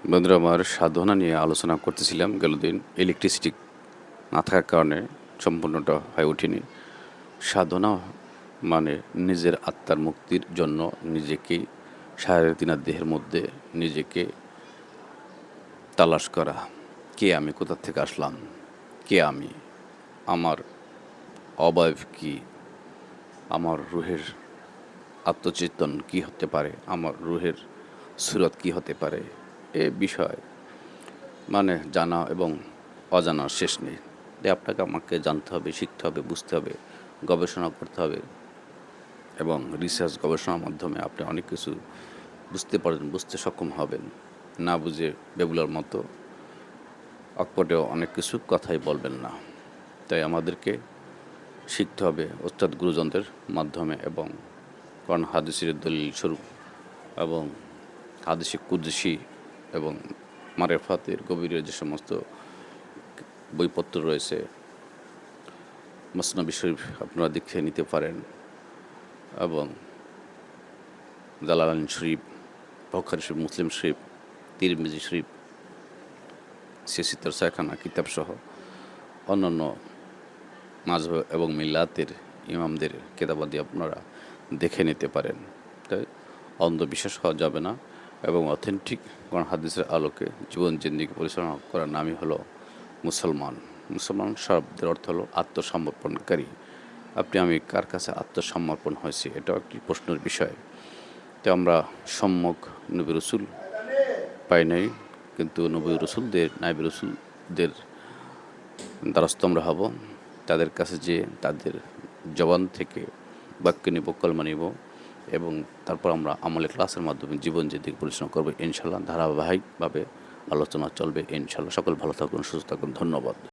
বন্ধুরা, আমার সাধনা নিয়ে আলোচনা করতেছিলাম গেল দিন। ইলেকট্রিসিটি না থাকার কারণে সম্পূর্ণটা হয়ে ওঠেনি। সাধনা মানে নিজের আত্মার মুক্তির জন্য নিজেকেই সারাদিন দেহের মধ্যে নিজেকে তালাশ করা। কে আমি, কোথা থেকে আসলাম, কে আমি, আমার অবয়ব কি, আমার রুহের আত্মচেতন কি হতে পারে, আমার রুহের সুরত কি হতে পারে, এ বিষয় মানে জানা এবং অজানার শেষ নেই। তাই আপনাকে আমাকে জানতে হবে, শিখতে হবে, বুঝতে হবে, গবেষণা করতে হবে এবং রিসার্চ গবেষণার মাধ্যমে আপনি অনেক কিছু বুঝতে পারবেন, বুঝতে সক্ষম হবেন। না বুঝে বেবুলার মতো অকপটেও অনেক কিছু কথাই বলবেন না। তাই আমাদেরকে শিখতে হবে ওস্তাদ গুরুজনদের মাধ্যমে এবং কোরআন হাদিসের দলিল স্বরূপ এবং হাদিসে কুদসি এবং মারেফাতের গভীরের যে সমস্ত বইপত্র রয়েছে, মসনবী শরীফ আপনারা দেখে নিতে পারেন এবং জালালাইন শরীফ, বুখারী শরীফ, মুসলিম শরীফ, তিরমিজি শরীফ, সিয়াসিত্তুর ছয়খানা কিতাবসহ অন্যান্য মাযহাব এবং মিল্লাতের ইমামদের কেতাবাদি আপনারা দেখে নিতে পারেন। তাই অন্ধবিশ্বাস হওয়া যাবে না এবং অথেন্টিক কোরআন হাদিসের আলোকে জীবন জিন্দেগি পরিচালনা করার নামই হলো মুসলমান। মুসলমান শব্দের অর্থ হলো আত্মসমর্পণকারী। আপনি আমি কার কাছে আত্মসমর্পণ হয়েছি, এটাও একটি প্রশ্নের বিষয়। তো আমরা সম্যক নবী রসুল পাই নাই, কিন্তু নবী রসুলদের, নাইবী রসুলদের দ্বারস্থ আমরা হব। তাদের কাছে যেয়ে তাদের জবান থেকে বাক্য নিব, কলমা নিব এবং তারপর আমরা আমলে ক্লাসের মাধ্যমে জীবন যেদিকে পরিচালনা করবো ইনশাল্লাহ। ধারাবাহিকভাবে আলোচনা চলবে ইনশাল্লাহ। সকল ভালো থাকুন, সুস্থ থাকুন। ধন্যবাদ।